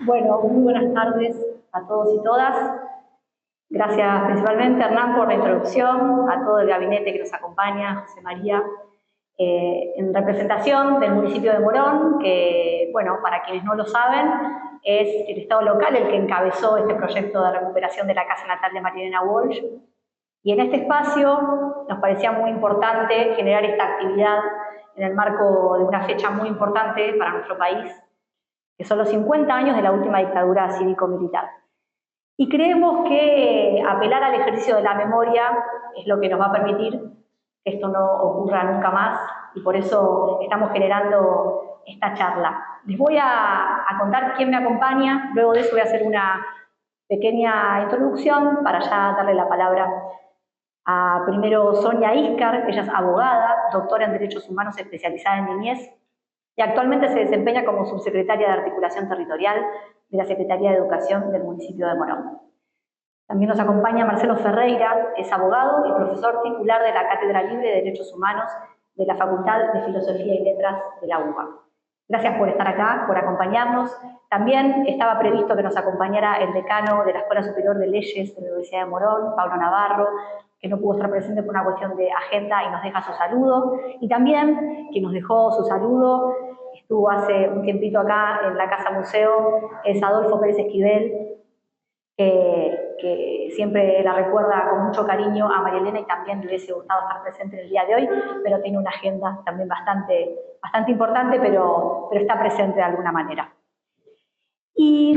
Bueno, muy buenas tardes a todos y todas. Gracias principalmente, Hernán, por la introducción, a todo el gabinete que nos acompaña, José María, en representación del municipio de Morón, que, bueno, para quienes no lo saben, es el Estado local el que encabezó este proyecto de recuperación de la casa natal de María Elena Walsh. Y en este espacio nos parecía muy importante generar esta actividad en el marco de una fecha muy importante para nuestro país, que son los 50 años de la última dictadura cívico-militar. Y creemos que apelar al ejercicio de la memoria es lo que nos va a permitir que esto no ocurra nunca más, y por eso estamos generando esta charla. Les voy a contar quién me acompaña, luego de eso voy a hacer una pequeña introducción para ya darle la palabra a primero Sonia Íscar. Ella es abogada, doctora en Derechos Humanos especializada en niñez, y actualmente se desempeña como subsecretaria de Articulación Territorial de la Secretaría de Educación del municipio de Morón. También nos acompaña Marcelo Ferreira, es abogado y profesor titular de la Cátedra Libre de Derechos Humanos de la Facultad de Filosofía y Letras de la UBA. Gracias por estar acá, por acompañarnos. También estaba previsto que nos acompañara el decano de la Escuela Superior de Leyes de la Universidad de Morón, Pablo Navarro, que no pudo estar presente por una cuestión de agenda y nos deja su saludo. Y también quien nos dejó su saludo, estuvo hace un tiempito acá en la Casa Museo, es Adolfo Pérez Esquivel, que siempre la recuerda con mucho cariño a María Elena, y también le hubiese gustado estar presente en el día de hoy, pero tiene una agenda también bastante importante, pero está presente de alguna manera. Y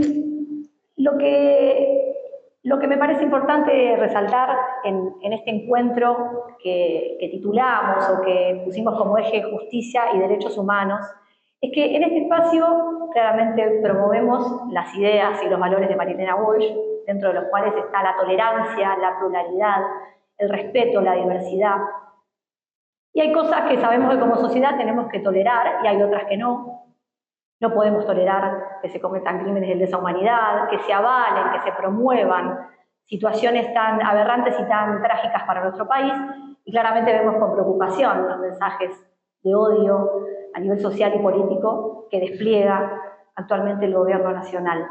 lo que me parece importante resaltar en este encuentro que titulamos o que pusimos como eje justicia y derechos humanos, es que en este espacio claramente promovemos las ideas y los valores de María Elena Walsh, dentro de los cuales está la tolerancia, la pluralidad, el respeto, la diversidad. Y hay cosas que sabemos que como sociedad tenemos que tolerar y hay otras que no. No podemos tolerar que se cometan crímenes de lesa humanidad, que se avalen, que se promuevan situaciones tan aberrantes y tan trágicas para nuestro país, y claramente vemos con preocupación los mensajes de odio a nivel social y político que despliega actualmente el gobierno nacional,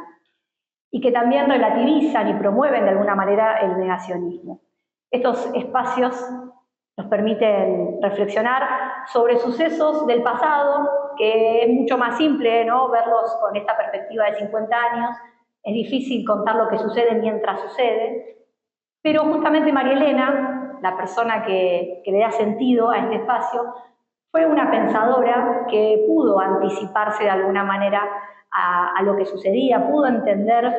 y que también relativizan y promueven de alguna manera el negacionismo. Estos espacios nos permiten reflexionar sobre sucesos del pasado, que es mucho más simple, ¿no?, verlos con esta perspectiva de 50 años. Es difícil contar lo que sucede mientras sucede, pero justamente María Elena, la persona que le da sentido a este espacio, fue una pensadora que pudo anticiparse de alguna manera a lo que sucedía, pudo entender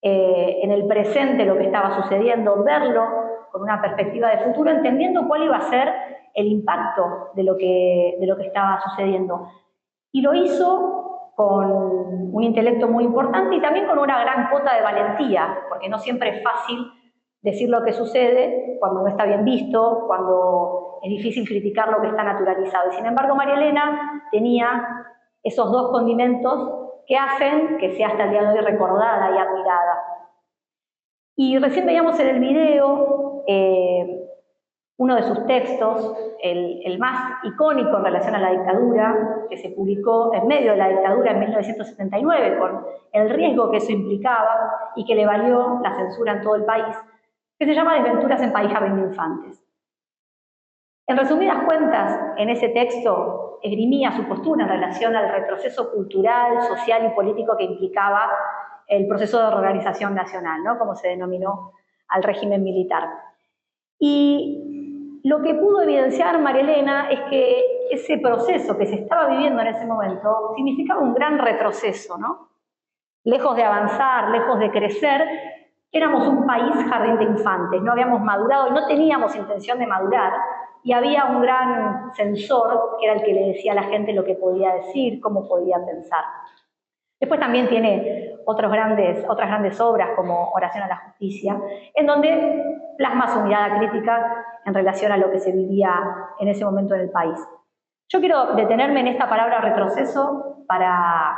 en el presente lo que estaba sucediendo, verlo con una perspectiva de futuro, entendiendo cuál iba a ser el impacto de lo que estaba sucediendo. Y lo hizo con un intelecto muy importante y también con una gran cuota de valentía, porque no siempre es fácil decir lo que sucede cuando no está bien visto, cuando es difícil criticar lo que está naturalizado. Y sin embargo, María Elena tenía esos dos condimentos que hacen que sea hasta el día de hoy recordada y admirada. Y recién veíamos en el video uno de sus textos, el más icónico en relación a la dictadura, que se publicó en medio de la dictadura en 1979, con el riesgo que eso implicaba y que le valió la censura en todo el país, que se llama Desventuras en País Jardín de Infantes. En resumidas cuentas, en ese texto esgrimía su postura en relación al retroceso cultural, social y político que implicaba el proceso de reorganización nacional, ¿no?, como se denominó al régimen militar. Y lo que pudo evidenciar María Elena es que ese proceso que se estaba viviendo en ese momento significaba un gran retroceso, ¿no? Lejos de avanzar, lejos de crecer, éramos un país jardín de infantes, no habíamos madurado y no teníamos intención de madurar, y había un gran censor que era el que le decía a la gente lo que podía decir, cómo podía pensar. Después también tiene otras grandes obras como Oración a la Justicia, en donde plasma su mirada crítica en relación a lo que se vivía en ese momento en el país. Yo quiero detenerme en esta palabra retroceso para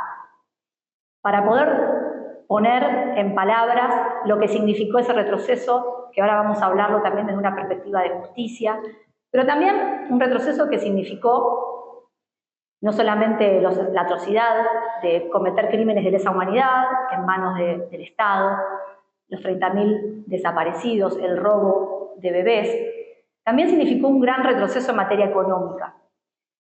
poder poner en palabras lo que significó ese retroceso, que ahora vamos a hablarlo también desde una perspectiva de justicia, pero también un retroceso que significó no solamente la atrocidad de cometer crímenes de lesa humanidad en manos del Estado, los 30.000 desaparecidos, el robo de bebés, también significó un gran retroceso en materia económica.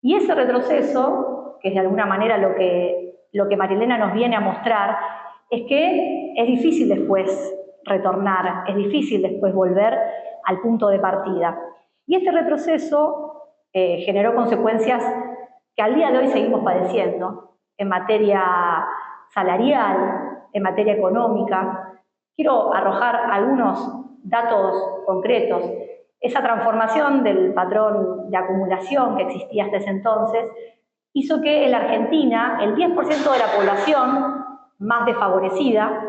Y ese retroceso, que es de alguna manera lo que María Elena nos viene a mostrar, es que es difícil después retornar, es difícil después volver al punto de partida. Y este retroceso generó consecuencias que al día de hoy seguimos padeciendo en materia salarial, en materia económica. Quiero arrojar algunos datos concretos. Esa transformación del patrón de acumulación que existía hasta ese entonces hizo que en la Argentina el 10% de la población más desfavorecida,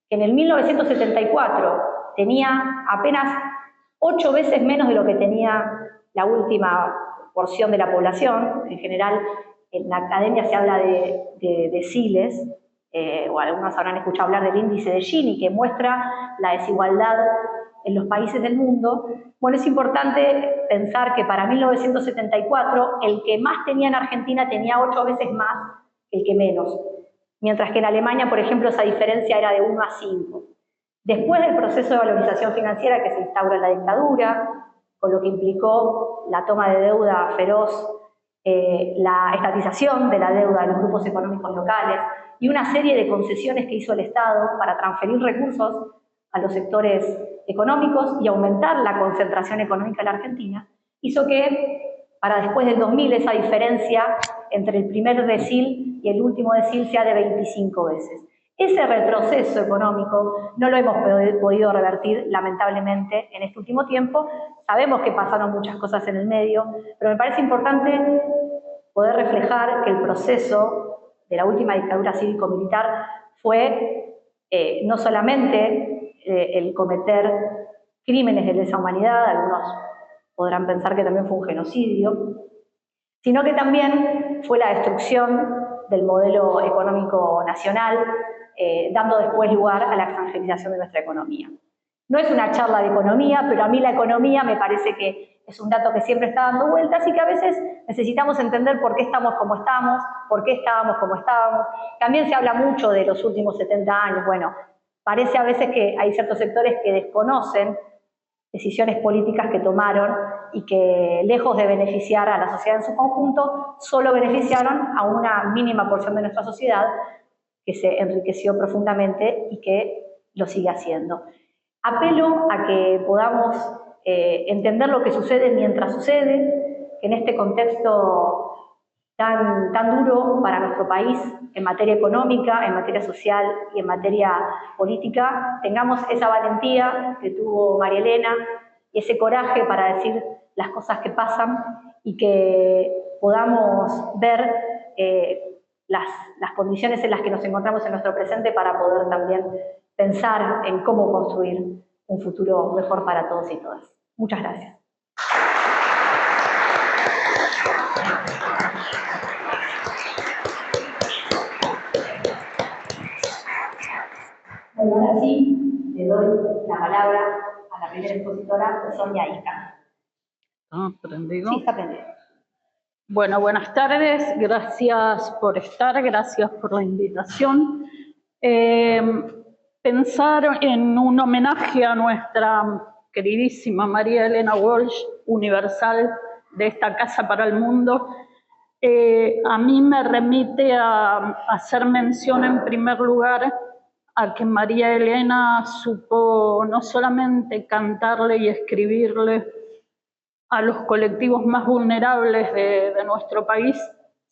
que en el 1974 tenía apenas 8 veces menos de lo que tenía la última porción de la población, en general en la academia se habla de deciles, o algunos habrán escuchado hablar del índice de Gini, que muestra la desigualdad en los países del mundo. Bueno, es importante pensar que para 1974 el que más tenía en Argentina tenía 8 veces más que el que menos, mientras que en Alemania, por ejemplo, esa diferencia era de 1 a 5. Después del proceso de valorización financiera que se instaura en la dictadura, con lo que implicó la toma de deuda feroz, la estatización de la deuda de los grupos económicos locales y una serie de concesiones que hizo el Estado para transferir recursos a los sectores económicos y aumentar la concentración económica en la Argentina, hizo que para después del 2000 esa diferencia entre el primer decil y el último decil sea de 25 veces. Ese retroceso económico no lo hemos podido revertir, lamentablemente, en este último tiempo. Sabemos que pasaron muchas cosas en el medio, pero me parece importante poder reflejar que el proceso de la última dictadura cívico-militar fue no solamente el cometer crímenes de lesa humanidad, algunos podrán pensar que también fue un genocidio, sino que también fue la destrucción del modelo económico nacional, dando después lugar a la extranjerización de nuestra economía. No es una charla de economía, pero a mí la economía me parece que es un dato que siempre está dando vueltas y que a veces necesitamos entender por qué estamos como estamos, por qué estábamos como estábamos. También se habla mucho de los últimos 70 años. Bueno, parece a veces que hay ciertos sectores que desconocen decisiones políticas que tomaron y que, lejos de beneficiar a la sociedad en su conjunto, solo beneficiaron a una mínima porción de nuestra sociedad que se enriqueció profundamente y que lo sigue haciendo. Apelo a que podamos entender lo que sucede mientras sucede, que en este contexto tan duro para nuestro país en materia económica, en materia social y en materia política, tengamos esa valentía que tuvo María Elena y ese coraje para decir las cosas que pasan y que podamos ver las condiciones en las que nos encontramos en nuestro presente para poder también pensar en cómo construir un futuro mejor para todos y todas. Muchas gracias. Bueno, ahora sí, le doy la palabra a la primera expositora, Sonia Isca. ¿Está prendido? Sí, está prendido. Bueno, buenas tardes, gracias por estar, gracias por la invitación. Pensar en un homenaje a nuestra queridísima María Elena Walsh, universal de esta Casa para el Mundo, a mí me remite a hacer mención en primer lugar a que María Elena supo no solamente cantarle y escribirle a los colectivos más vulnerables de nuestro país,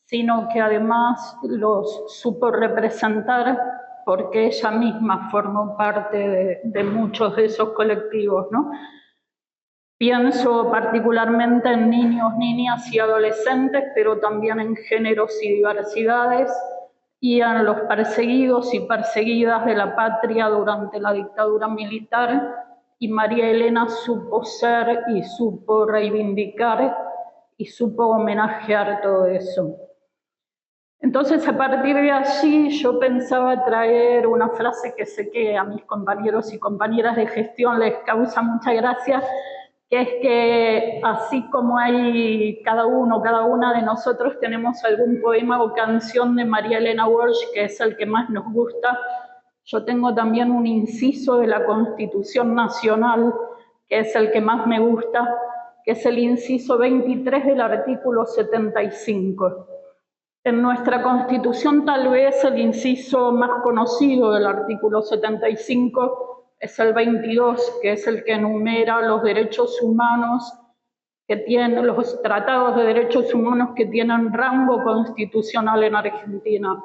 sino que además los supo representar porque ella misma formó parte de muchos de esos colectivos, ¿no? Pienso particularmente en niños, niñas y adolescentes, pero también en géneros y diversidades, y en los perseguidos y perseguidas de la patria durante la dictadura militar, y María Elena supo ser y supo reivindicar y supo homenajear todo eso. Entonces, a partir de allí, yo pensaba traer una frase que sé que a mis compañeros y compañeras de gestión les causa mucha gracia, que es que así como hay cada una de nosotros tenemos algún poema o canción de María Elena Walsh, que es el que más nos gusta, yo tengo también un inciso de la Constitución Nacional, que es el que más me gusta, que es el inciso 23 del artículo 75. En nuestra Constitución tal vez el inciso más conocido del artículo 75 es el 22, que es el que enumera los derechos humanos que tienen, los tratados de derechos humanos que tienen rango constitucional en Argentina.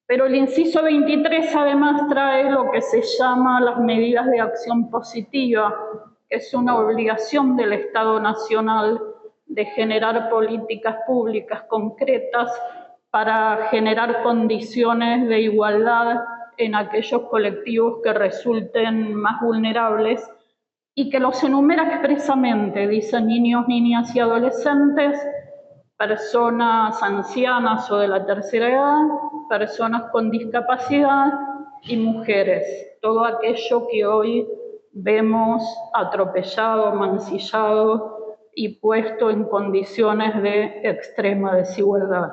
Pero el inciso 23 además trae lo que se llama las medidas de acción positiva, que es una obligación del Estado Nacional de generar políticas públicas concretas para generar condiciones de igualdad en aquellos colectivos que resulten más vulnerables y que los enumera expresamente, dice niños, niñas y adolescentes, personas ancianas o de la tercera edad, personas con discapacidad y mujeres, todo aquello que hoy vemos atropellado, mancillado y puesto en condiciones de extrema desigualdad.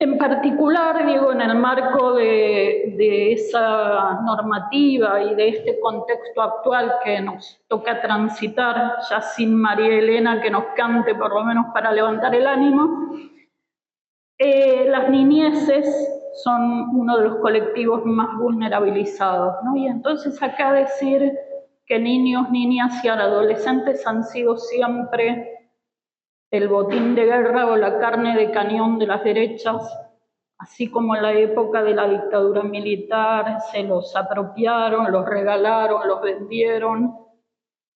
En particular, digo, en el marco de esa normativa y de este contexto actual que nos toca transitar, ya sin María Elena que nos cante por lo menos para levantar el ánimo, las niñeces son uno de los colectivos más vulnerabilizados, ¿no? Y entonces acá decir que niños, niñas y adolescentes han sido siempre el botín de guerra o la carne de cañón de las derechas, así como en la época de la dictadura militar se los apropiaron, los regalaron, los vendieron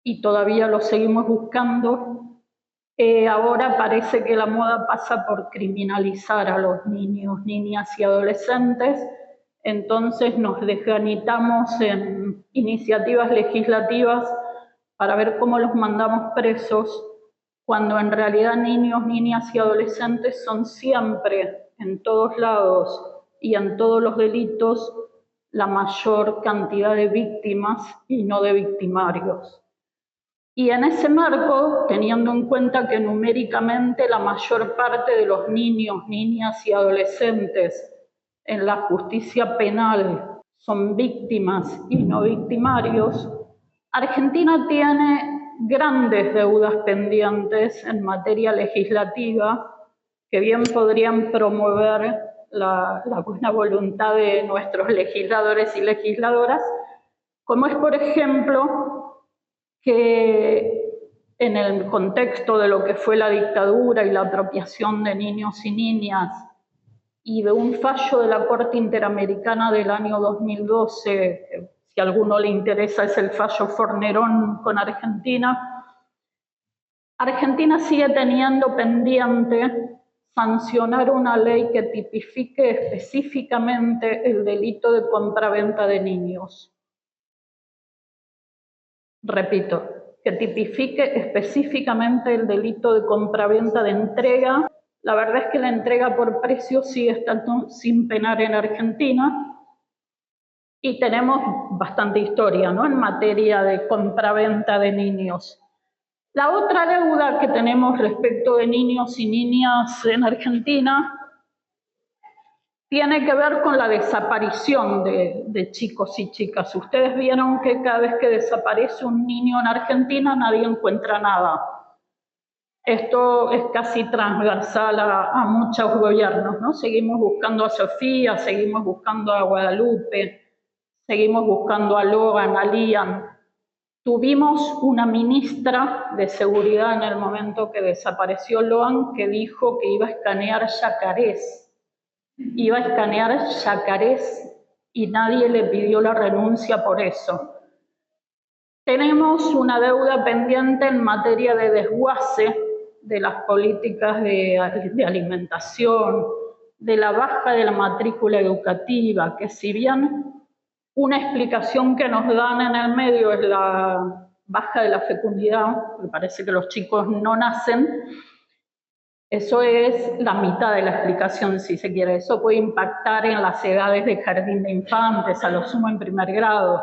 y todavía los seguimos buscando. Ahora parece que la moda pasa por criminalizar a los niños, niñas y adolescentes, entonces nos desganitamos en iniciativas legislativas para ver cómo los mandamos presos, cuando en realidad niños, niñas y adolescentes son siempre, en todos lados y en todos los delitos, la mayor cantidad de víctimas y no de victimarios. Y en ese marco, teniendo en cuenta que numéricamente la mayor parte de los niños, niñas y adolescentes en la justicia penal son víctimas y no victimarios, Argentina tiene grandes deudas pendientes en materia legislativa que bien podrían promover la buena voluntad de nuestros legisladores y legisladoras, como es, por ejemplo, que en el contexto de lo que fue la dictadura y la apropiación de niños y niñas y de un fallo de la Corte Interamericana del año 2012, que si a alguno le interesa es el fallo Fornerón con Argentina, Argentina sigue teniendo pendiente sancionar una ley que tipifique específicamente el delito de compraventa de niños. Repito, que tipifique específicamente el delito de compraventa de entrega. La verdad es que la entrega por precio sigue estando sin penar en Argentina y tenemos bastante historia, ¿no?, en materia de compraventa de niños. La otra deuda que tenemos respecto de niños y niñas en Argentina tiene que ver con la desaparición de chicos y chicas. Ustedes vieron que cada vez que desaparece un niño en Argentina nadie encuentra nada. Esto es casi transversal a muchos gobiernos, ¿no? Seguimos buscando a Sofía, seguimos buscando a Guadalupe, seguimos buscando a Logan, a Lian. Tuvimos una ministra de Seguridad en el momento que desapareció Logan que dijo que iba a escanear yacarés. Iba a escanear yacarés y nadie le pidió la renuncia por eso. Tenemos una deuda pendiente en materia de desguace de las políticas de alimentación, de la baja de la matrícula educativa, que si bien una explicación que nos dan en el medio es la baja de la fecundidad, me parece que los chicos no nacen, eso es la mitad de la explicación, si se quiere. Eso puede impactar en las edades de jardín de infantes, a lo sumo en primer grado.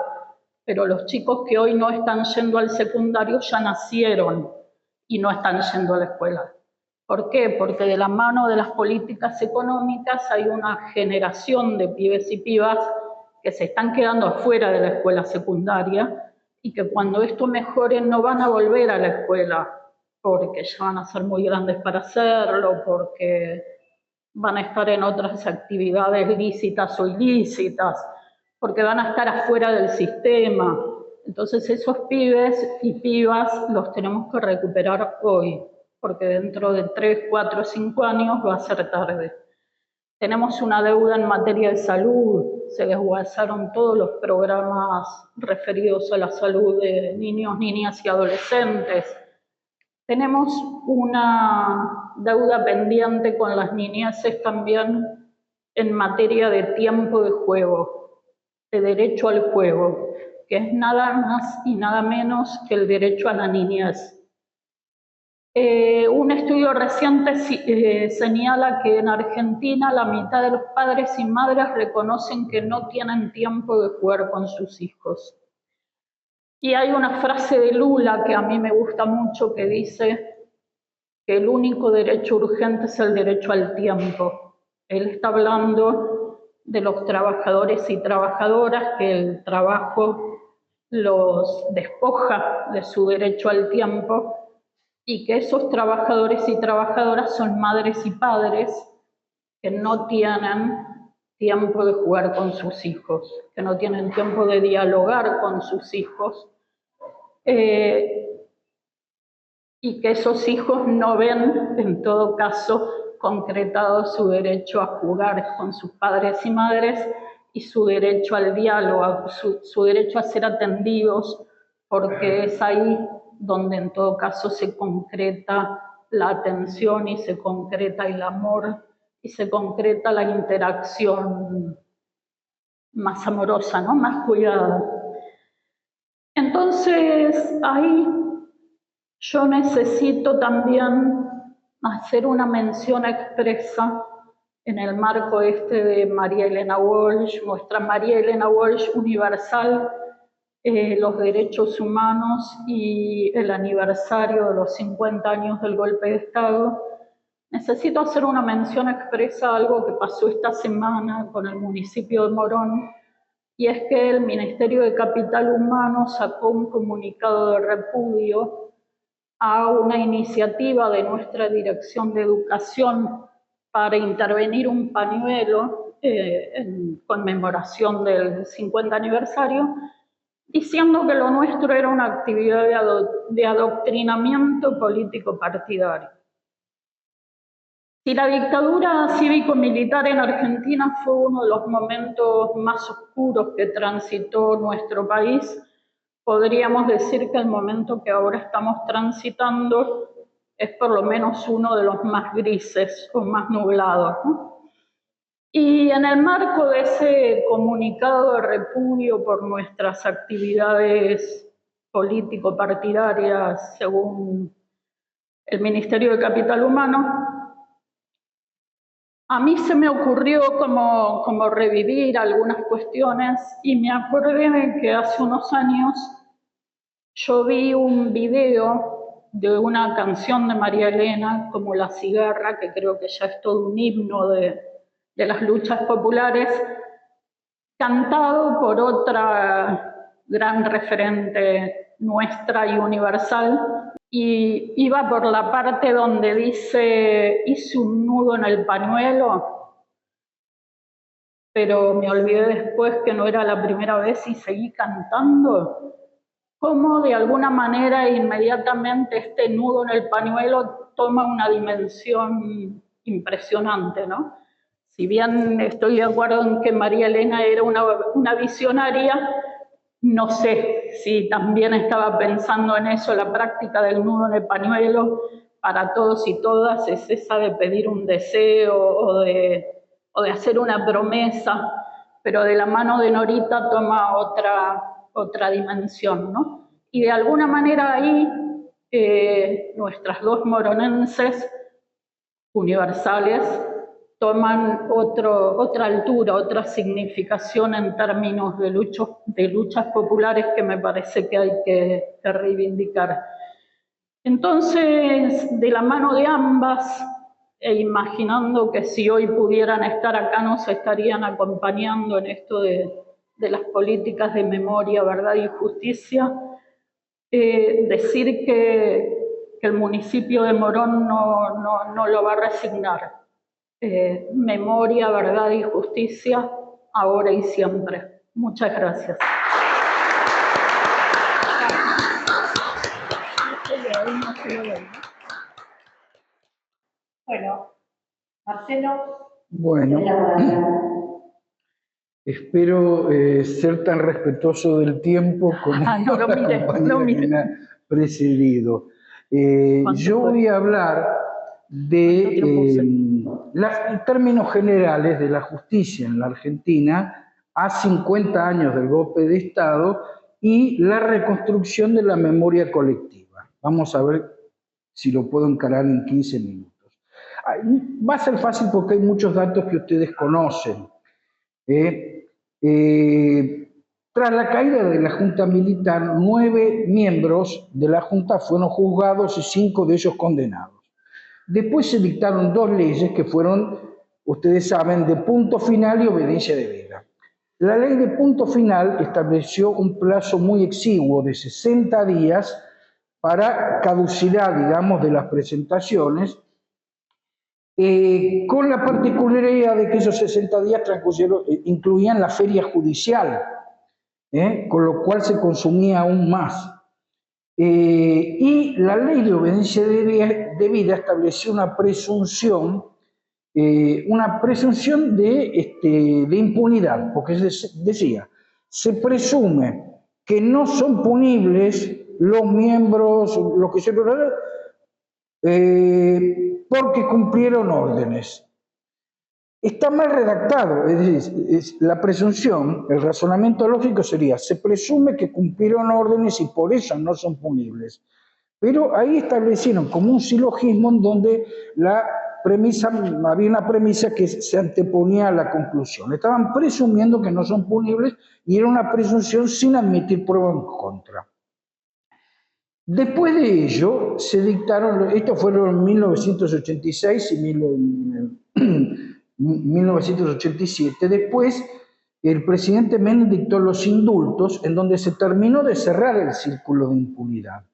pero los chicos que hoy no están yendo al secundario ya nacieron y no están yendo a la escuela. ¿Por qué? Porque de la mano de las políticas económicas hay una generación de pibes y pibas que se están quedando afuera de la escuela secundaria y que cuando esto mejore no van a volver a la escuela porque ya van a ser muy grandes para hacerlo, porque van a estar en otras actividades lícitas o ilícitas, porque van a estar afuera del sistema. Entonces esos pibes y pibas los tenemos que recuperar hoy, porque dentro de 3, 4, 5 años va a ser tarde. Tenemos una deuda en materia de salud, se desguazaron todos los programas referidos a la salud de niños, niñas y adolescentes. Tenemos una deuda pendiente con las niñeces también en materia de tiempo de juego, de derecho al juego, que es nada más y nada menos que el derecho a la niñez. Un estudio reciente señala que en Argentina la mitad de los padres y madres reconocen que no tienen tiempo de jugar con sus hijos. Y hay una frase de Lula que a mí me gusta mucho que dice que el único derecho urgente es el derecho al tiempo. Él está hablando de los trabajadores y trabajadoras, que el trabajo los despoja de su derecho al tiempo y que esos trabajadores y trabajadoras son madres y padres que no tienen tiempo de jugar con sus hijos, que no tienen tiempo de dialogar con sus hijos, y que esos hijos no ven, en todo caso, concretado su derecho a jugar con sus padres y madres y su derecho al diálogo, su derecho a ser atendidos, porque es ahí donde en todo caso se concreta la atención y se concreta el amor y se concreta la interacción más amorosa, ¿no? Más cuidada. Entonces, ahí yo necesito también hacer una mención expresa en el marco de María Elena Walsh, nuestra María Elena Walsh universal, los derechos humanos y el aniversario de los 50 años del golpe de Estado. Necesito hacer una mención expresa a algo que pasó esta semana con el municipio de Morón, y es que el Ministerio de Capital Humano sacó un comunicado de repudio a una iniciativa de nuestra Dirección de Educación para intervenir un pañuelo en conmemoración del 50 aniversario, diciendo que lo nuestro era una actividad de adoctrinamiento político partidario. Si la dictadura cívico-militar en Argentina fue uno de los momentos más oscuros que transitó nuestro país, podríamos decir que el momento que ahora estamos transitando es por lo menos uno de los más grises o más nublados, ¿no? Y en el marco de ese comunicado de repudio por nuestras actividades político-partidarias, según el Ministerio de Capital Humano, a mí se me ocurrió como revivir algunas cuestiones y me acordé de que hace unos años yo vi un video de una canción de María Elena, como La Cigarra, que creo que ya es todo un himno de las luchas populares, cantado por otra gran referente nuestra y universal, y iba por la parte donde dice: hice un nudo en el pañuelo, pero me olvidé después que no era la primera vez y seguí cantando. Cómo de alguna manera inmediatamente este nudo en el pañuelo toma una dimensión impresionante, ¿no? Si bien estoy de acuerdo en que María Elena era una visionaria, no sé si también estaba pensando en eso. La práctica del nudo en el pañuelo para todos y todas es esa de pedir un deseo o de hacer una promesa, pero de la mano de Norita toma otra dimensión, ¿no? Y de alguna manera ahí nuestras dos moronenses universales toman otra altura, otra significación en términos de luchas populares que me parece que hay que reivindicar. Entonces, de la mano de ambas, e imaginando que si hoy pudieran estar acá nos estarían acompañando en esto de las políticas de memoria, verdad y justicia, decir que el municipio de Morón no lo va a resignar. Memoria, verdad y justicia, ahora y siempre. Muchas gracias. Bueno, Marcelo. Bueno, espero ser tan respetuoso del tiempo como no que me ha precedido. Yo voy a hablar de en términos generales de la justicia en la Argentina a 50 años del golpe de Estado y la reconstrucción de la memoria colectiva. Vamos a ver si lo puedo encarar en 15 minutos. Va a ser fácil porque hay muchos datos que ustedes conocen. Tras la caída de la Junta Militar, 9 miembros de la Junta fueron juzgados y 5 de ellos condenados. Después se dictaron 2 leyes que fueron, ustedes saben, de punto final y obediencia debida. La ley de punto final estableció un plazo muy exiguo de 60 días para caducidad, digamos, de las presentaciones, con la particularidad de que esos 60 días incluían la feria judicial, con lo cual se consumía aún más. Y la ley de obediencia debida estableció una presunción de impunidad, porque decía, se presume que no son punibles los miembros, los que se porque cumplieron órdenes. Está mal redactado, es decir, la presunción, el razonamiento lógico sería, se presume que cumplieron órdenes y por eso no son punibles. Pero ahí establecieron como un silogismo en donde había una premisa que se anteponía a la conclusión. Estaban presumiendo que no son punibles y era una presunción sin admitir prueba en contra. Después de ello, se dictaron, estos fueron en 1986 y 1987, después el presidente Menem dictó los indultos en donde se terminó de cerrar el círculo de impunidad,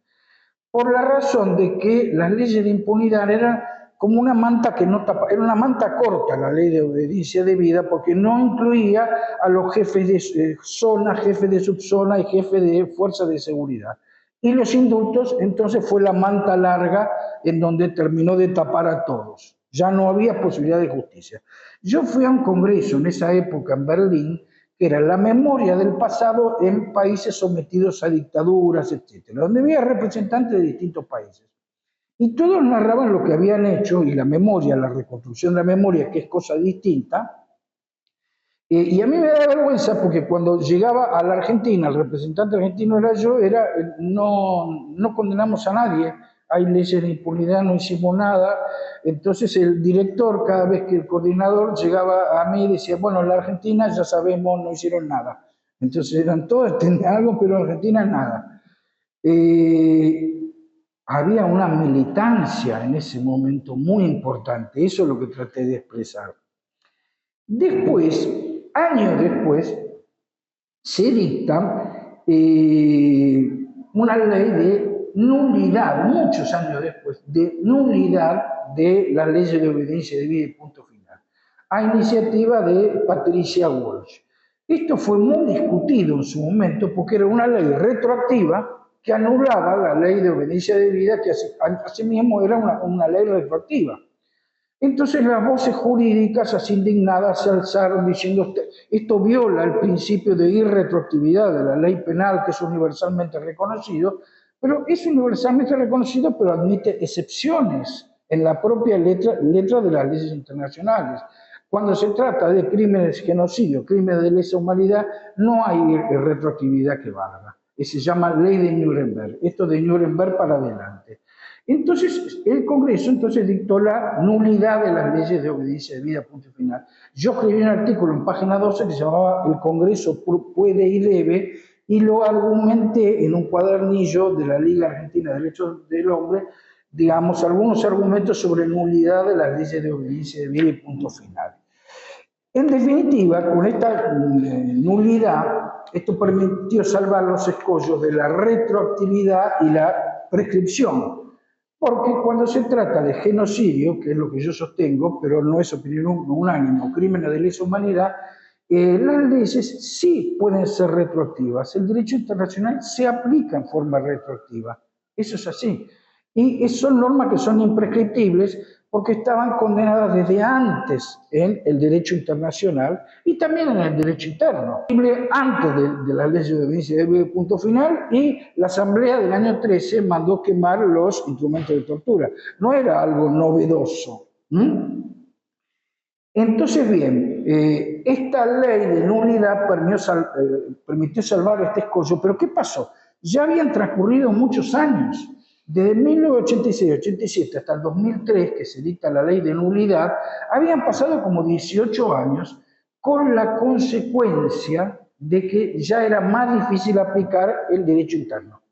por la razón de que las leyes de impunidad eran como una manta que no tapaba, era una manta corta la ley de obediencia debida porque no incluía a los jefes de zona, jefes de subzona y jefes de fuerza de seguridad. Y los indultos, entonces, fue la manta larga en donde terminó de tapar a todos. Ya no había posibilidad de justicia. Yo fui a un congreso en esa época en Berlín, que era la memoria del pasado en países sometidos a dictaduras, etc., donde había representantes de distintos países. Y todos narraban lo que habían hecho, y la memoria, la reconstrucción de la memoria, que es cosa distinta. Y a mí me da vergüenza porque cuando llegaba a la Argentina, el representante argentino era yo, no condenamos a nadie, hay leyes de impunidad, no hicimos nada. Entonces el director, cada vez que el coordinador llegaba a mí, decía, bueno, en la Argentina ya sabemos, no hicieron nada. Entonces eran todos, tenían algo, pero en Argentina nada. Había una militancia en ese momento muy importante, eso es lo que traté de expresar. Después, años después, se dicta una ley de nulidad, muchos años después, de nulidad de las leyes de obediencia debida y punto final, a iniciativa de Patricia Walsh. Esto fue muy discutido en su momento porque era una ley retroactiva que anulaba la ley de obediencia debida, que asimismo era una ley retroactiva. Entonces las voces jurídicas así indignadas se alzaron diciendo esto viola el principio de irretroactividad de la ley penal que es universalmente reconocido, pero es universalmente reconocido pero admite excepciones en la propia letra de las leyes internacionales. Cuando se trata de crímenes de genocidio, crímenes de lesa humanidad, no hay retroactividad que valga. Se llama ley de Nuremberg, esto de Nuremberg para adelante. Entonces, el Congreso dictó la nulidad de las leyes de obediencia debida, punto final. Yo escribí un artículo en página 12 que se llamaba El Congreso puede y debe, y lo argumenté en un cuadernillo de la Liga Argentina de Derechos del Hombre, digamos, algunos argumentos sobre nulidad de las leyes de obediencia debida y punto final. En definitiva, con esta nulidad, esto permitió salvar los escollos de la retroactividad y la prescripción. Porque cuando se trata de genocidio, que es lo que yo sostengo, pero no es opinión unánime, o crímenes de lesa humanidad, las leyes sí pueden ser retroactivas. El derecho internacional se aplica en forma retroactiva. Eso es así. Y son normas que son imprescriptibles porque estaban condenadas desde antes en el derecho internacional y también en el derecho interno. Antes de la ley de obediencia de punto final, y la Asamblea del año 13 mandó quemar los instrumentos de tortura. No era algo novedoso. Entonces, bien, esta ley de nulidad permitió salvar este escollo, pero ¿qué pasó? Ya habían transcurrido muchos años. Desde 1986-87 hasta el 2003, que se dicta la ley de nulidad, habían pasado como 18 años, con la consecuencia de que ya era más difícil aplicar el derecho interno.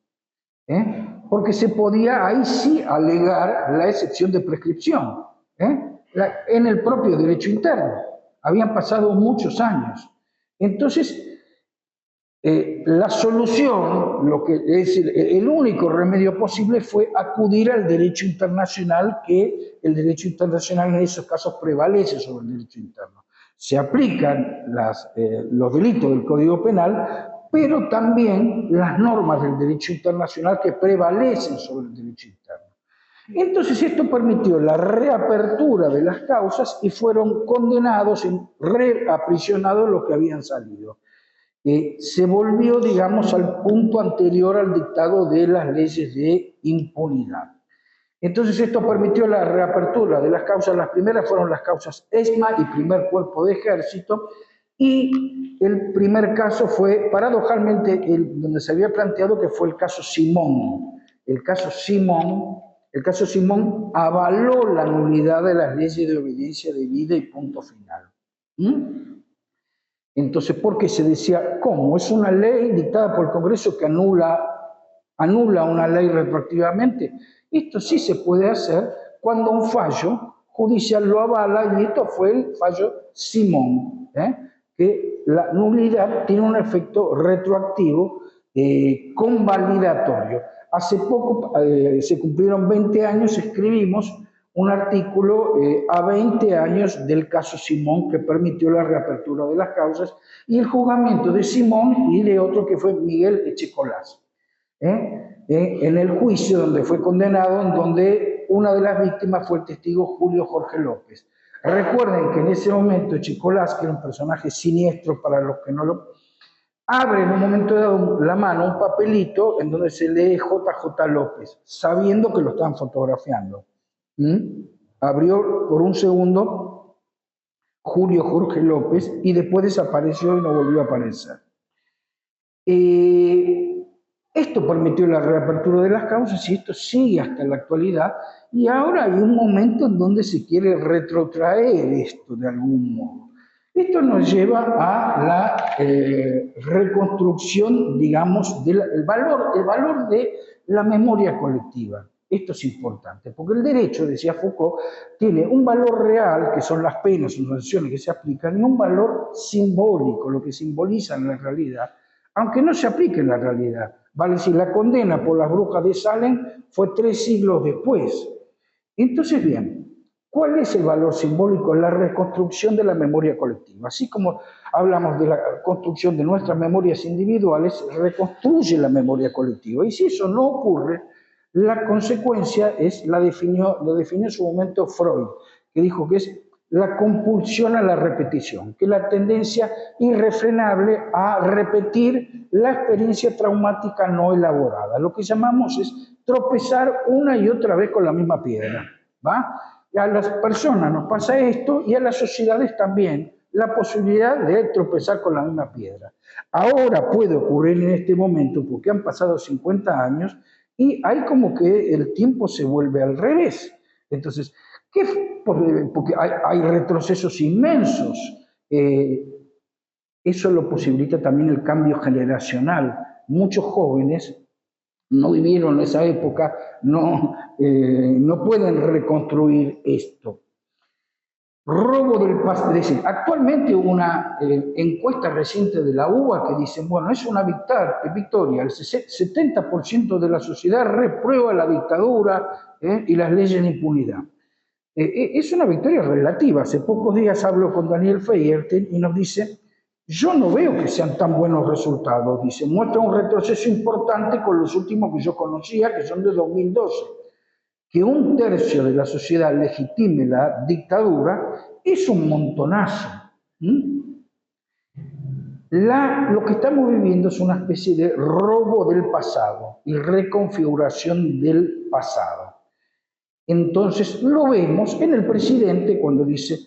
Porque se podía ahí sí alegar la excepción de prescripción en el propio derecho interno. Habían pasado muchos años. Entonces, la solución, es decir, el único remedio posible fue acudir al derecho internacional, que el derecho internacional en esos casos prevalece sobre el derecho interno. Se aplican los delitos del Código Penal, pero también las normas del derecho internacional que prevalecen sobre el derecho interno. Entonces esto permitió la reapertura de las causas y fueron condenados y reaprisionados los que habían salido. Se volvió, digamos, al punto anterior al dictado de las leyes de impunidad. Entonces esto permitió la reapertura de las causas. Las primeras fueron las causas ESMA y primer cuerpo de ejército, y el primer caso fue, paradójicamente, donde se había planteado, que fue el caso Simón. El caso Simón avaló la nulidad de las leyes de obediencia debida y punto final. Entonces, ¿por qué se decía cómo? Es una ley dictada por el Congreso que anula una ley retroactivamente. Esto sí se puede hacer cuando un fallo judicial lo avala, y esto fue el fallo Simón, que la nulidad tiene un efecto retroactivo convalidatorio. Hace poco se cumplieron 20 años, escribimos un artículo a 20 años del caso Simón, que permitió la reapertura de las causas y el juzgamiento de Simón y de otro que fue Miguel Echecolás. En el juicio donde fue condenado, en donde una de las víctimas fue el testigo Julio Jorge López. Recuerden que en ese momento Echecolás, que era un personaje siniestro para los que no lo... abre en un momento dado la mano un papelito en donde se lee JJ López, sabiendo que lo están fotografiando. Abrió por un segundo Julio Jorge López y después desapareció y no volvió a aparecer. Esto permitió la reapertura de las causas y esto sigue hasta la actualidad, y ahora hay un momento en donde se quiere retrotraer esto de algún modo. Esto nos lleva a la reconstrucción, digamos, del valor de la memoria colectiva. Esto es importante, porque el derecho, decía Foucault, tiene un valor real, que son las penas o sanciones que se aplican, y un valor simbólico, lo que simboliza en la realidad, aunque no se aplique en la realidad. Vale decir, la condena por las brujas de Salem fue 3 siglos después. Entonces, bien, ¿cuál es el valor simbólico? La reconstrucción de la memoria colectiva. Así como hablamos de la construcción de nuestras memorias individuales, reconstruye la memoria colectiva. Y si eso no ocurre, la consecuencia lo definió en su momento Freud, que dijo que es la compulsión a la repetición, que es la tendencia irrefrenable a repetir la experiencia traumática no elaborada. Lo que llamamos es tropezar una y otra vez con la misma piedra, ¿va? A las personas nos pasa esto, y a las sociedades también, la posibilidad de tropezar con la misma piedra. Ahora puede ocurrir en este momento, porque han pasado 50 años, y hay como que el tiempo se vuelve al revés. Entonces, porque hay retrocesos inmensos. Eso lo posibilita también el cambio generacional. Muchos jóvenes no vivieron esa época, no pueden reconstruir esto. Robo del pasado. Es decir, actualmente hubo una encuesta reciente de la UBA que dice, bueno, es una victoria, el 70% de la sociedad reprueba la dictadura y las leyes de impunidad. Es una victoria relativa. Hace pocos días hablo con Daniel Feyerten y nos dice, yo no veo que sean tan buenos resultados. Dice, muestra un retroceso importante con los últimos que yo conocía, que son de 2012. Que un tercio de la sociedad legitime la dictadura es un montonazo. Lo que estamos viviendo es una especie de robo del pasado y reconfiguración del pasado. Entonces lo vemos en el presidente cuando dice,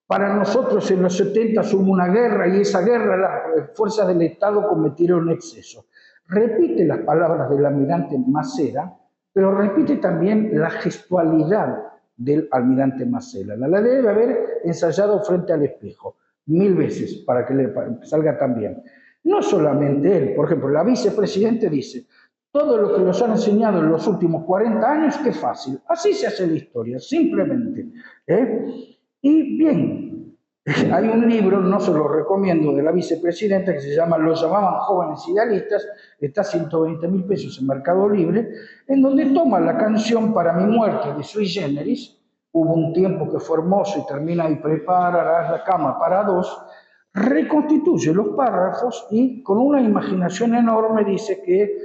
para nosotros en los 70 hubo una guerra y esa guerra las fuerzas del Estado cometieron exceso. Repite las palabras del almirante Macera, pero repite también la gestualidad del almirante Macera. La debe haber ensayado frente al espejo 1000 veces para que le salga tan bien. No solamente él, por ejemplo, la vicepresidente dice, todo lo que nos han enseñado en los últimos 40 años, qué fácil. Así se hace la historia, simplemente. Y bien, hay un libro, no se lo recomiendo, de la vicepresidenta que se llama Lo llamaban jóvenes idealistas, está a 120.000 pesos en Mercado Libre, en donde toma la canción Para mi muerte de Sui Generis, hubo un tiempo que fue hermoso y termina y prepararás la cama para dos, reconstituye los párrafos y con una imaginación enorme dice que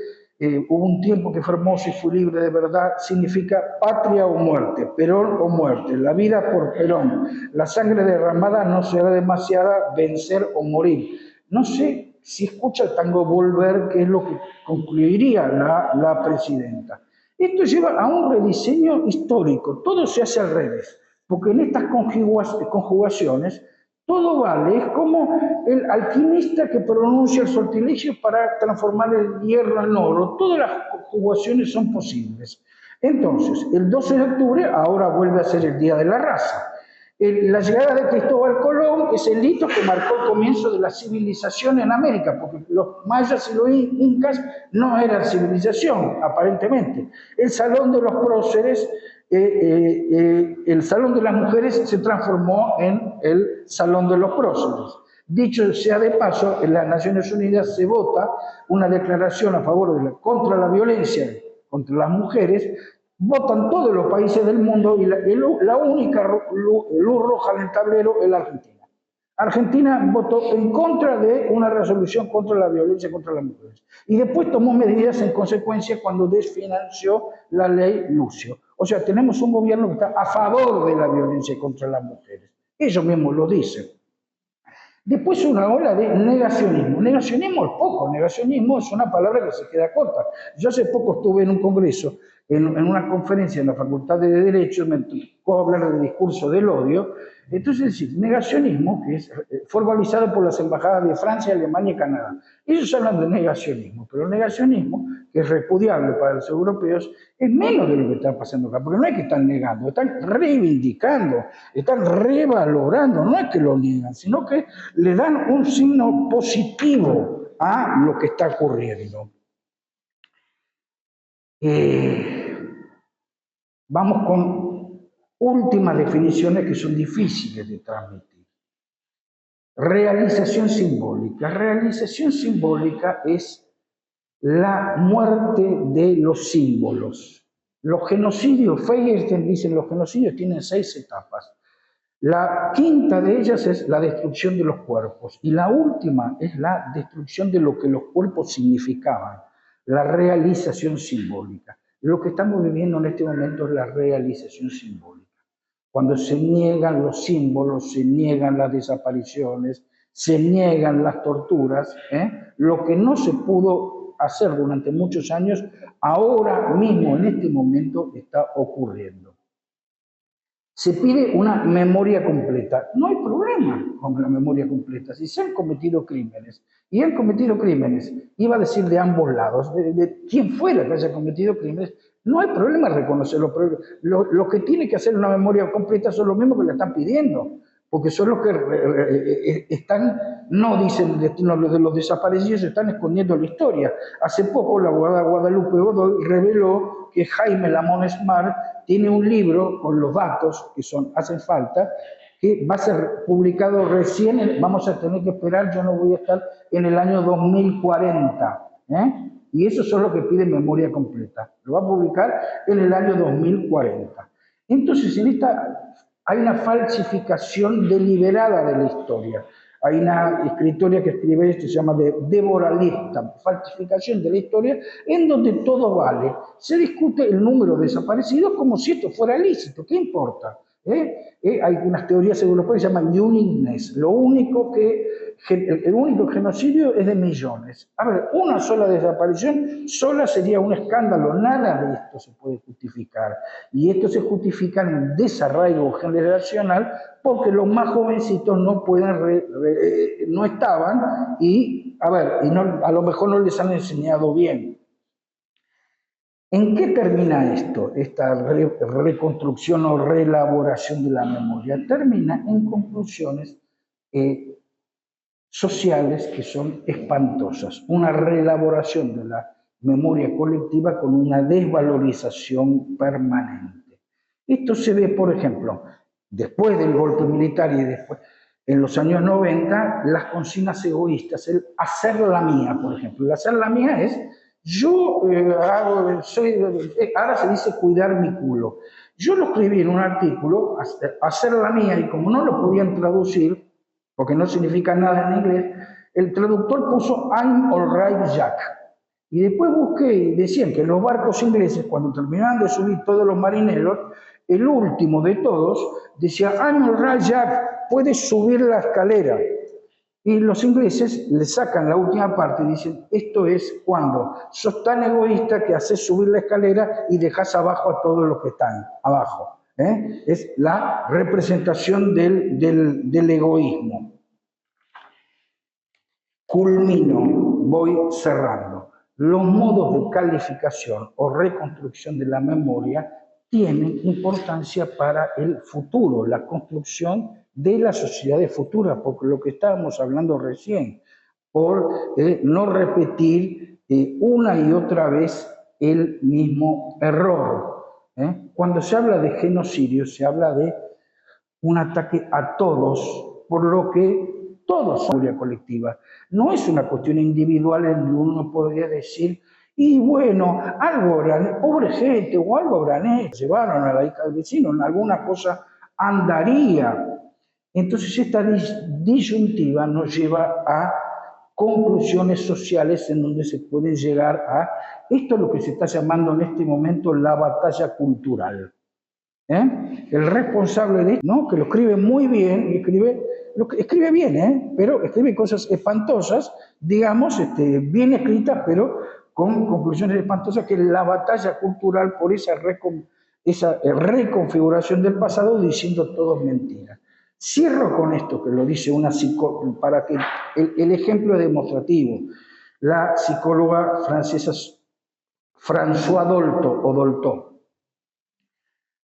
hubo un tiempo que fue hermoso y fue libre de verdad, significa patria o muerte, Perón o muerte, la vida por Perón, la sangre derramada no será demasiada, vencer o morir. No sé si escucha el tango Volver, que es lo que concluiría la presidenta. Esto lleva a un rediseño histórico, todo se hace al revés, porque en estas conjugaciones todo vale, es como el alquimista que pronuncia el sortilegio para transformar el hierro en oro. Todas las conjugaciones son posibles. Entonces, el 12 de octubre ahora vuelve a ser el Día de la Raza. La llegada de Cristóbal Colón es el hito que marcó el comienzo de la civilización en América, porque los mayas y los incas no eran civilización, aparentemente. El Salón de los Próceres, el Salón de las Mujeres se transformó en el Salón de los Próceres. Dicho sea de paso, en las Naciones Unidas se vota una declaración a favor contra la violencia contra las mujeres. Votan todos los países del mundo y la única luz roja en el tablero es la Argentina. Argentina votó en contra de una resolución contra la violencia contra las mujeres. Y después tomó medidas en consecuencia cuando desfinanció la ley Lucio. O sea, tenemos un gobierno que está a favor de la violencia contra las mujeres. Ellos mismos lo dicen. Después una ola de negacionismo. Negacionismo es poco, negacionismo es una palabra que se queda corta. Yo hace poco estuve en un congreso, en una conferencia en la Facultad de Derecho, me tocó hablar del discurso del odio. Entonces, es decir, negacionismo, que es formalizado por las embajadas de Francia, Alemania y Canadá. Ellos hablan de negacionismo, pero el negacionismo, que es repudiable para los europeos, es menos de lo que está pasando acá, porque no es que están negando, están reivindicando, están revalorando, no es que lo niegan, sino que le dan un signo positivo a lo que está ocurriendo. Vamos con últimas definiciones que son difíciles de transmitir. Realización simbólica. Realización simbólica es la muerte de los símbolos. Los genocidios, Feyerstein dice, los genocidios tienen 6 etapas. La quinta de ellas es la destrucción de los cuerpos y la última es la destrucción de lo que los cuerpos significaban, la realización simbólica. Lo que estamos viviendo en este momento es la realización simbólica. Cuando se niegan los símbolos, se niegan las desapariciones, se niegan las torturas, lo que no se pudo hacer durante muchos años, ahora mismo, en este momento, está ocurriendo. se pide una memoria completa. No hay problema con la memoria completa. Si se han cometido crímenes, y han cometido crímenes, iba a decir de ambos lados, de quien fuera que haya cometido crímenes, no hay problema en reconocerlo. Pero lo que tiene que hacer una memoria completa son los mismos que la están pidiendo, porque son los que están, no dicen el destino de los desaparecidos, están escondiendo la historia. Hace poco la abogada Guadalupe Godoy reveló que Jaime Lamón Smart tiene un libro con los datos que hacen falta, que va a ser publicado recién, vamos a tener que esperar, yo no voy a estar en el año 2040, y eso son lo que pide memoria completa. Lo va a publicar en el año 2040. Entonces, hay una falsificación deliberada de la historia. Hay una escritora que escribe esto, se llama Débora Lista, falsificación de la historia, en donde todo vale. Se discute el número de desaparecidos como si esto fuera lícito. ¿Qué importa? Hay unas teorías europeas que se llaman uniqueness. El único genocidio es de millones. A ver, una sola desaparición sola sería un escándalo. Nada de esto se puede justificar. Y esto se justifica en un desarraigo generacional porque los más jovencitos no estaban y, a lo mejor no les han enseñado bien. ¿En qué termina esto, esta reconstrucción o reelaboración de la memoria? Termina en conclusiones sociales que son espantosas. Una reelaboración de la memoria colectiva con una desvalorización permanente. Esto se ve, por ejemplo, después del golpe militar y después, en los años 90, las consignas egoístas, el hacer la mía, por ejemplo. El hacer la mía es... ahora se dice cuidar mi culo. Yo lo escribí en un artículo, hacer la mía, y como no lo podían traducir, porque no significa nada en inglés, el traductor puso I'm alright Jack. Y después busqué y decían que los barcos ingleses, cuando terminaban de subir todos los marineros, el último de todos decía I'm alright Jack, puedes subir la escalera. Y los ingleses le sacan la última parte y dicen, esto es cuando sos tan egoísta que haces subir la escalera y dejas abajo a todos los que están abajo. Es la representación del egoísmo. Culmino, voy cerrando. Los modos de calificación o reconstrucción de la memoria tienen importancia para el futuro, la construcción de las sociedades futuras, porque lo que estábamos hablando recién, por no repetir una y otra vez el mismo error. Cuando se habla de genocidio, se habla de un ataque a todos, por lo que todos son memoria colectiva. No es una cuestión individual en donde uno podría decir, y bueno, algo habrán, pobre gente, o algo habrán hecho, llevaron a la hija del vecino, en alguna cosa andaría. Entonces esta disyuntiva nos lleva a conclusiones sociales en donde se puede llegar a, esto es lo que se está llamando en este momento la batalla cultural. El responsable de esto, ¿no? Que lo escribe muy bien, y escribe bien, pero escribe cosas espantosas, digamos, bien escritas, pero con conclusiones espantosas, que es la batalla cultural por esa reconfiguración del pasado diciendo todo mentira. Cierro con esto que lo dice una psicóloga, para que el ejemplo es demostrativo. La psicóloga francesa François Dolto.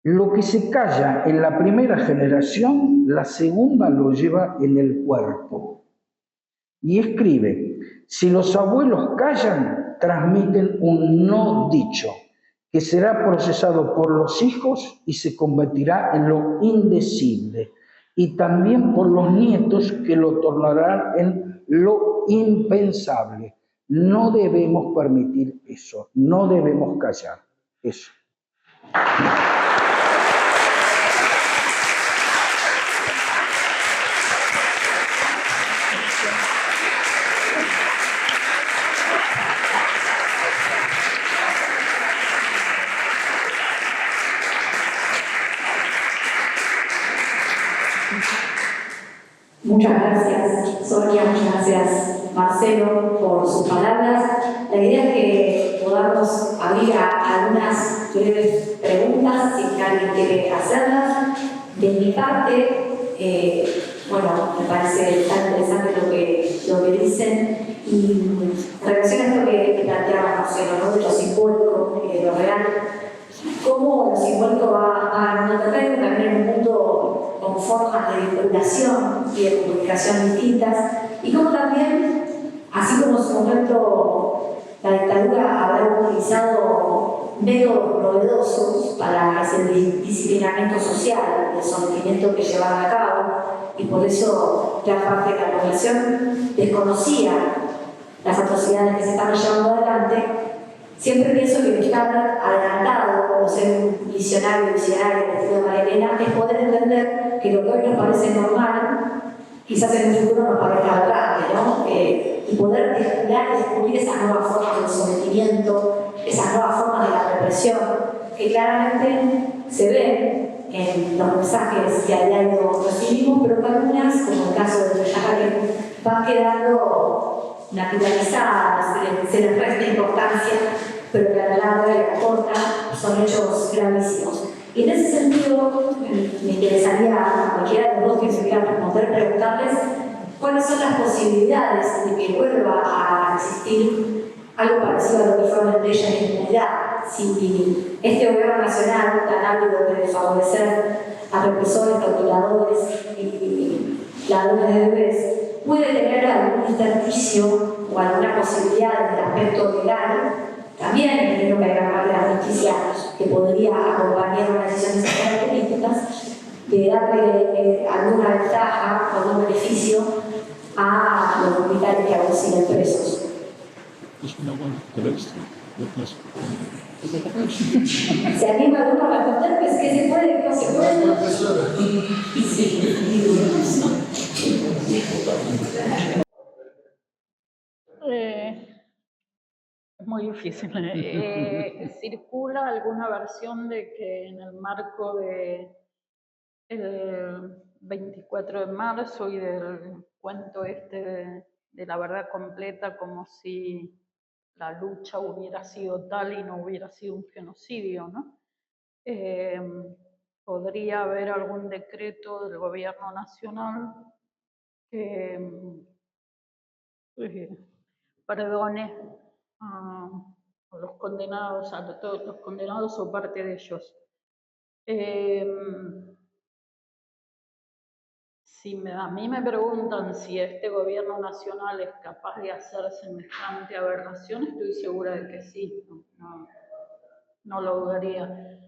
Lo que se calla en la primera generación, la segunda lo lleva en el cuerpo. Y escribe, si los abuelos callan, transmiten un no dicho, que será procesado por los hijos y se convertirá en lo indecible, y también por los nietos, que lo tornarán en lo impensable. No debemos permitir eso, no debemos callar eso. Muchas gracias, Sonia, muchas gracias, Marcelo, por sus palabras. La idea es que podamos abrir a algunas breves preguntas, si alguien quiere hacerlas. De mi parte, bueno, me parece tan interesante lo que dicen, y en relación a esto que planteaba Marcelo, ¿no? De lo simbólico y de lo real, cómo lo simbólico va a un terreno, también en un mundo con formas de vinculación y de comunicación distintas, y cómo también, así como en su momento la dictadura habrá utilizado métodos novedosos para ese disciplinamiento social, el sometimiento que llevaban a cabo, y por eso gran parte de la población desconocía las atrocidades que se estaban llevando adelante. Siempre pienso que estar adelantado o ser un visionario del estilo de María Elena es poder entender que lo que hoy nos parece normal, quizás en el futuro nos parezca aberrante, ¿no? Y poder descubrir esas nuevas formas de sometimiento, esas nuevas formas de la represión, que claramente se ven en los mensajes que a diario recibimos, pero que algunas, como el caso de Yacaré, van quedando naturalizadas, se les resta importancia, pero que a la larga y a la corta son hechos gravísimos. Y en ese sentido, me interesaría a cualquiera de los dos que se quiera responder, preguntarles cuáles son las posibilidades de que vuelva a existir algo parecido a lo que fueron leyes de impunidad. Si este gobierno nacional, tan ávido de favorecer a represores, torturadores y ladrones de bebés, puede tener algún intersticio o alguna posibilidad en el aspecto legal, también creo que hay gran parte de la justicia que podría acompañar una decisión de esas características, de darle alguna ventaja o algún beneficio a los militares que aún siguen presos. ¿Se anima alguno a responder? Pues que se puede, que no se puede. Es muy difícil. Circula alguna versión de que en el marco de el 24 de marzo y del cuento de la verdad completa, como si la lucha hubiera sido tal y no hubiera sido un genocidio, ¿no? Podría haber algún decreto del gobierno nacional que perdone a los condenados, a todos los condenados o parte de ellos. Si a mí me preguntan si este gobierno nacional es capaz de hacer semejante aberración, estoy segura de que sí, no lo dudaría.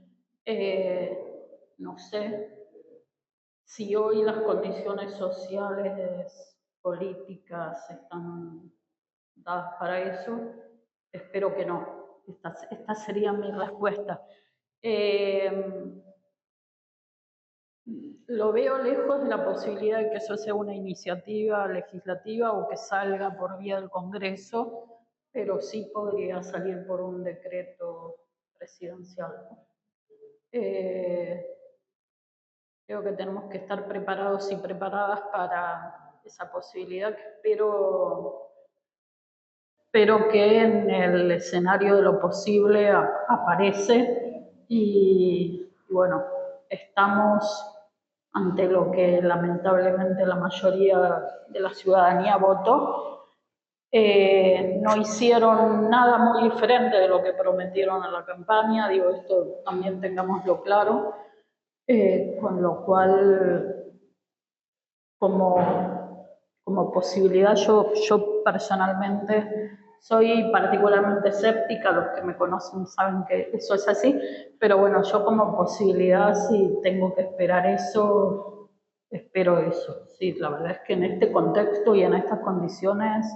No sé si hoy las condiciones sociales, políticas están dadas para eso. Espero que no. Esta sería mi respuesta. Lo veo lejos de la posibilidad de que eso sea una iniciativa legislativa o que salga por vía del Congreso, pero sí podría salir por un decreto presidencial. Creo que tenemos que estar preparados y preparadas para esa posibilidad, pero que en el escenario de lo posible aparece y bueno, estamos ante lo que lamentablemente la mayoría de la ciudadanía votó. No hicieron nada muy diferente de lo que prometieron en la campaña, digo, esto también tengámoslo claro, con lo cual como posibilidad yo personalmente soy particularmente escéptica, los que me conocen saben que eso es así, pero bueno, yo como posibilidad, si tengo que esperar eso, espero eso. Sí, la verdad es que en este contexto y en estas condiciones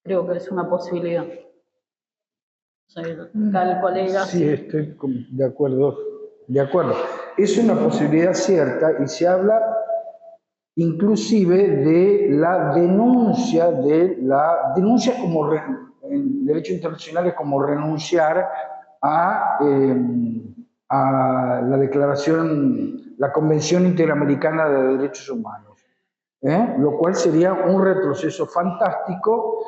creo que es una posibilidad. El colega, sí, estoy de acuerdo. Es una posibilidad cierta y se habla inclusive de la denuncia como en derecho internacional es como renunciar a la declaración, la Convención Interamericana de Derechos Humanos, lo cual sería un retroceso fantástico.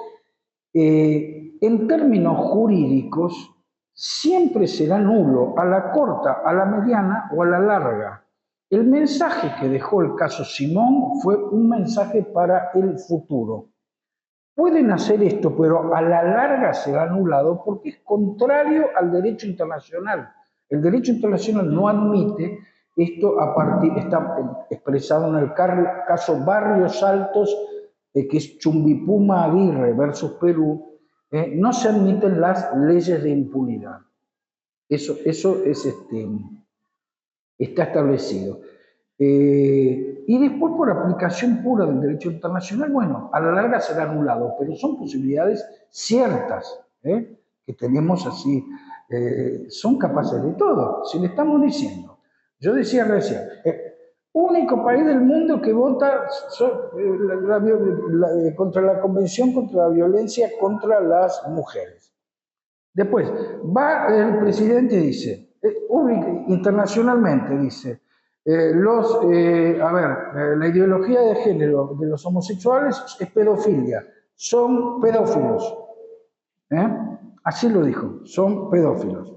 En términos jurídicos, siempre será nulo a la corta, a la mediana o a la larga. El mensaje que dejó el caso Simón fue un mensaje para el futuro. Pueden hacer esto, pero a la larga será anulado porque es contrario al derecho internacional. El derecho internacional no admite esto está expresado en el caso Barrios Altos, que es Chumbipuma Aguirre versus Perú. No se admiten las leyes de impunidad. Eso está establecido. Y después, por aplicación pura del derecho internacional, bueno, a la larga será anulado, pero son posibilidades ciertas, que tenemos así, son capaces de todo. Si le estamos diciendo, yo decía recién, único país del mundo que vota contra la Convención contra la Violencia contra las Mujeres. Después, va el presidente y dice, internacionalmente dice, la ideología de género de los homosexuales es pedofilia, son pedófilos. Así lo dijo, son pedófilos.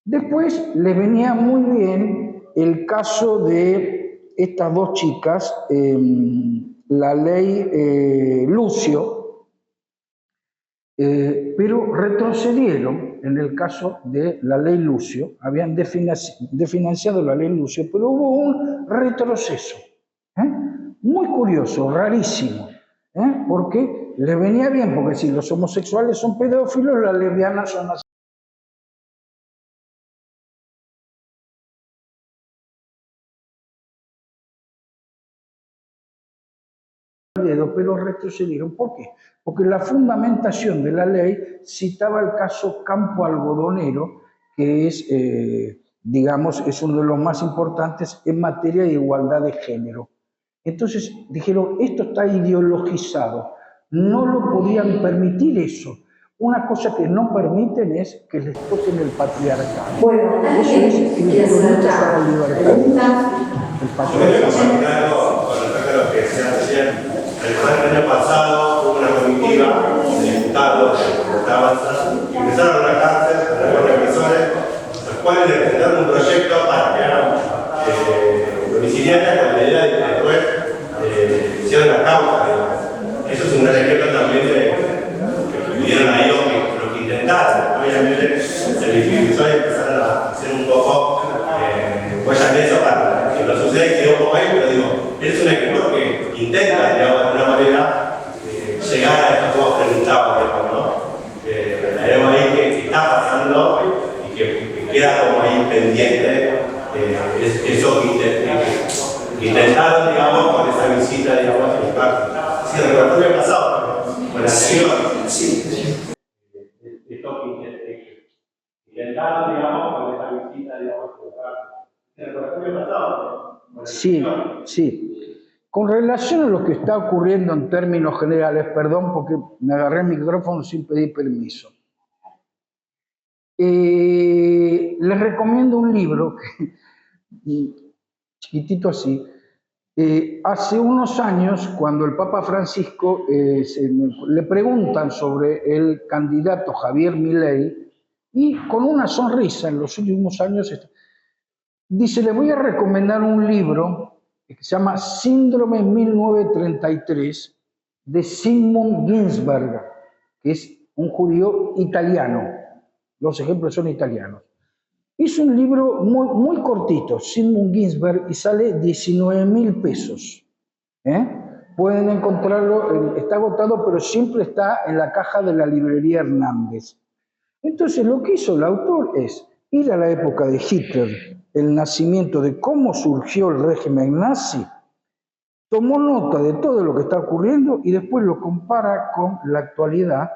Después le venía muy bien el caso de estas dos chicas, la ley Lucio, pero retrocedieron en el caso de la ley Lucio, habían desfinanciado la ley Lucio, pero hubo un retroceso, muy curioso, rarísimo, porque le venía bien, porque si los homosexuales son pedófilos, las lesbianas son así. Pero retrocedieron. ¿Por qué? Porque la fundamentación de la ley citaba el caso Campo Algodonero, que es, digamos, es uno de los más importantes en materia de igualdad de género. Entonces dijeron, esto está ideologizado, no lo podían permitir eso. Una cosa que no permiten es que les toquen el patriarcado. Bueno, eso es instrumento para la libertad. El patriarcado. Con respecto a lo que decía recién, el año pasado hubo una comitiva de diputados de Avanza que empezaron a la cárcel a los represores, los cuales le presentaron un proyecto para que hagan domiciliarias con la idea de que después hicieran la causa. Eso es un gran ejemplo también de que pidieron ahí lo que intentaron. Obviamente se dificultó y empezaron a hacer un poco huellas de eso para que lo suceda y quedó un poco ahí, pero digo, es un ejemplo que intenta, digamos, de alguna manera llegar a esto que vos preguntabas, ¿no? Veremos ahí qué está pasando y que queda como ahí pendiente eso que intentaron, digamos, con esa visita, digamos, a España. Sí, recuerdo que pasado, con la anterior. Sí. Esto que intentaron, digamos, con esa visita, digamos, a España. ¿Sí recuerdo que pasado? Sí, sí. Con relación a lo que está ocurriendo en términos generales, perdón porque me agarré el micrófono sin pedir permiso. Les recomiendo un libro, chiquitito así. Hace unos años, cuando el Papa Francisco le preguntan sobre el candidato Javier Milei, y con una sonrisa en los últimos años, dice, le voy a recomendar un libro que se llama Síndrome 1933, de Sigmund Ginsberg, que es un judío italiano. Los ejemplos son italianos. Es un libro muy, muy cortito, Sigmund Ginsberg, y sale 19.000 pesos. Pueden encontrarlo, está agotado, pero siempre está en la caja de la librería Hernández. Entonces, lo que hizo el autor es ir a la época de Hitler, el nacimiento de cómo surgió el régimen nazi, tomó nota de todo lo que está ocurriendo y después lo compara con la actualidad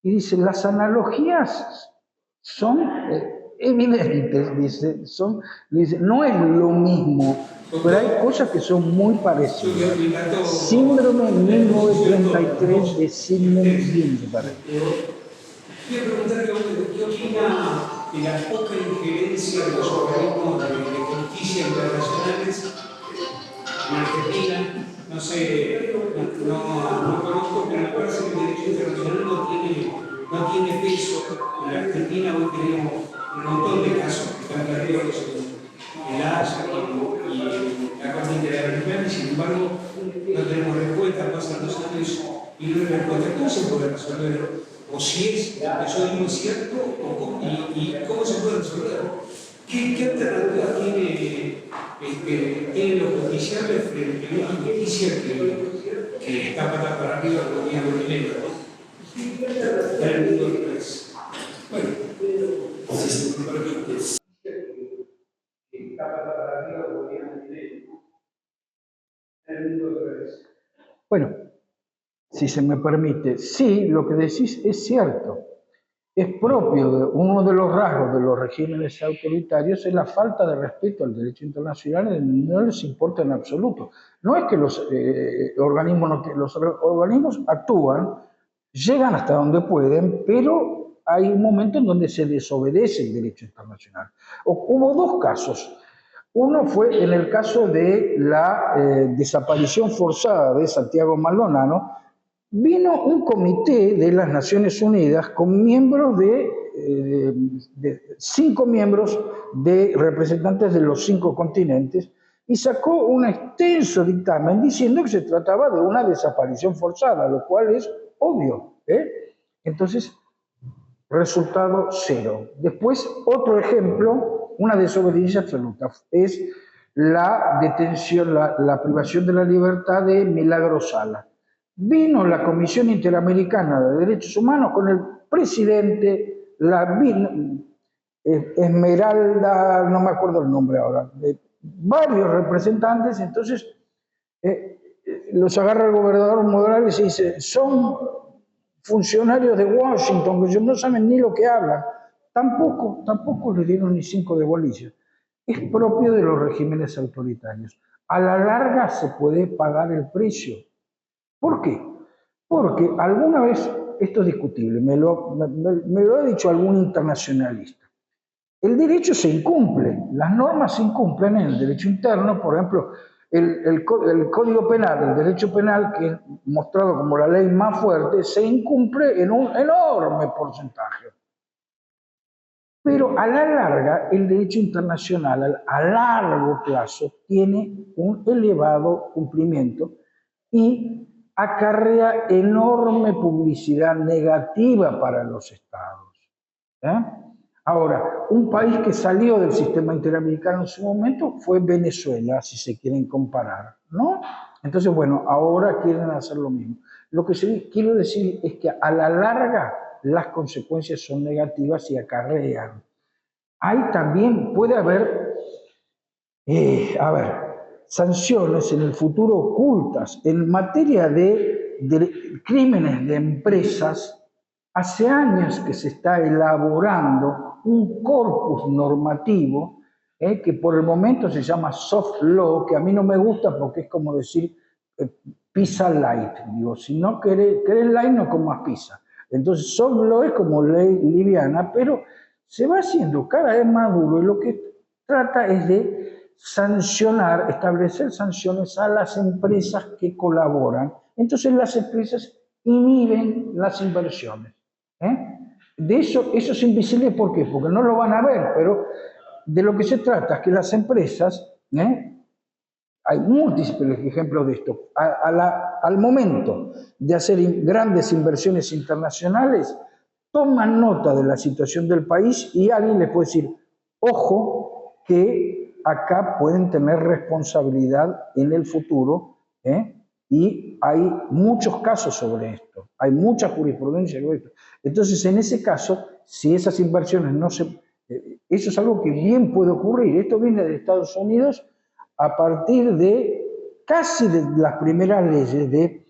y dice, las analogías son evidentes, dice, no es lo mismo, pero hay cosas que son muy parecidas. Síndrome 1933 de Sigmund Ginsberg. Quiero preguntarle qué opina de la poca injerencia de los organismos de justicia internacionales en Argentina. No sé, no conozco, pero me parece que el derecho internacional no tiene peso. En la Argentina hoy tenemos un montón de casos que están planteados en la Haya y la Corte Interamericana, y sin embargo no tenemos respuesta, pasan 2 años y no hay respuesta. ¿Cómo se puede resolver? O si es, eso digo, cierto, y cómo se puede resolver. ¿Qué alternativa tienen los justiciables frente a una justicia que está patas para arriba con día de dinero? Bueno, si se me permite. Bueno, si se me permite, sí, lo que decís es cierto. Es propio de uno de los rasgos de los regímenes autoritarios es la falta de respeto al derecho internacional, no les importa en absoluto. No es que los organismos actúan, llegan hasta donde pueden, pero hay un momento en donde se desobedece el derecho internacional. Hubo 2 casos. Uno fue en el caso de la desaparición forzada de Santiago Maldonado. Vino un comité de las Naciones Unidas con miembros de 5 miembros de representantes de los 5 continentes y sacó un extenso dictamen diciendo que se trataba de una desaparición forzada, lo cual es obvio. Entonces, resultado 0. Después, otro ejemplo, una desobediencia absoluta, es la detención, la privación de la libertad de Milagro Sala. Vino la Comisión Interamericana de Derechos Humanos con el presidente, Esmeralda, no me acuerdo el nombre ahora, varios representantes. Entonces los agarra el gobernador Morales y dice, son funcionarios de Washington, que ellos no saben ni lo que hablan. Tampoco le dieron ni 5 de bolilla. Es propio de los regímenes autoritarios. A la larga se puede pagar el precio. ¿Por qué? Porque alguna vez, esto es discutible, me lo ha dicho algún internacionalista, el derecho se incumple, las normas se incumplen en el derecho interno. Por ejemplo, el Código Penal, el derecho penal, que es mostrado como la ley más fuerte, se incumple en un enorme porcentaje. Pero a la larga, el derecho internacional a largo plazo tiene un elevado cumplimiento y acarrea enorme publicidad negativa para los estados. Ahora, un país que salió del sistema interamericano en su momento fue Venezuela, si se quieren comparar, ¿no? Entonces, bueno, ahora quieren hacer lo mismo. Lo que quiero decir es que a la larga las consecuencias son negativas y acarrean. Hay también, puede haber, sanciones en el futuro ocultas. En materia de crímenes de empresas, hace años que se está elaborando un corpus normativo que por el momento se llama soft law, que a mí no me gusta porque es como decir pizza light. Digo, si no querés light, no comas pizza. Entonces soft law es como ley liviana, pero se va haciendo cada vez más duro y lo que trata es de sancionar, establecer sanciones a las empresas que colaboran. Entonces las empresas inhiben las inversiones. De eso es invisible. ¿Por qué? Porque no lo van a ver, pero de lo que se trata es que las empresas, hay múltiples ejemplos de esto, al momento de hacer grandes inversiones internacionales, toman nota de la situación del país y alguien les puede decir, ojo, que acá pueden tener responsabilidad en el futuro, y hay muchos casos sobre esto, hay mucha jurisprudencia sobre esto. Entonces, en ese caso, si esas inversiones no se... eso es algo que bien puede ocurrir. Esto viene de Estados Unidos a partir de casi de las primeras leyes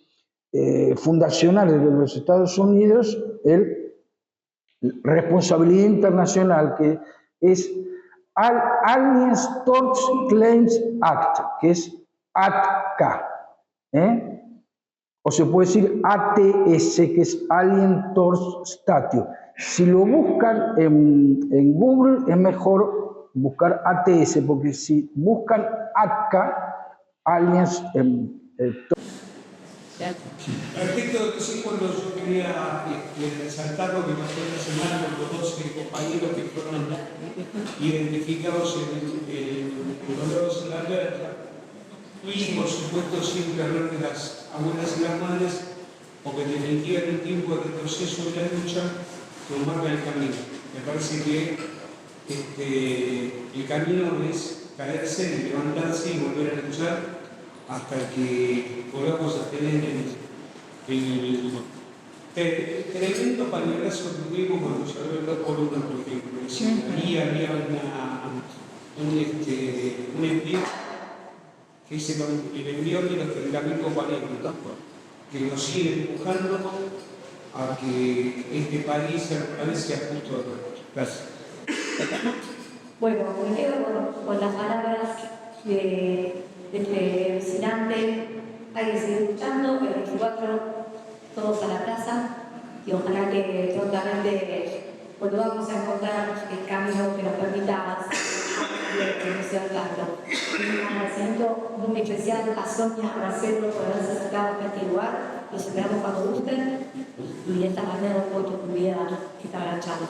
fundacionales de los Estados Unidos, el responsabilidad internacional, que es Aliens Tort Claims Act, que es ATCA, o se puede decir ATS, que es Alien Tort Statute. Si lo buscan en Google es mejor buscar ATS, porque si buscan ATCA, Aliens Respecto de los cuando yo quería resaltar lo que pasó esta semana con los 12 compañeros que fueron identificados en encontrados en la alberca. Y por supuesto siempre hablar de las abuelas y las madres, porque en definitiva en un tiempo de retroceso de la lucha nos marca el camino. Me parece que el camino es caerse, levantarse y volver a luchar hasta que podamos a tener el elemento para el brazo que tuvimos cuando se abrió la columna, por ejemplo. Ahí había un embrión que es el embrión de los tratamientos palénticos, que nos sigue empujando a que este país sea justo a todos. Gracias. Bueno, me quedo con las palabras de este vecinante. Hay que seguir luchando, el 24 todos a la plaza, y ojalá que prontamente volvamos a encontrar el camino que nos permita avanzar que no sea tanto. Un agradecimiento muy especial a Sonia, a Marcelo por haberse acercado a este lugar. Los esperamos cuando gusten y de esta manera un poco de esta gran charla.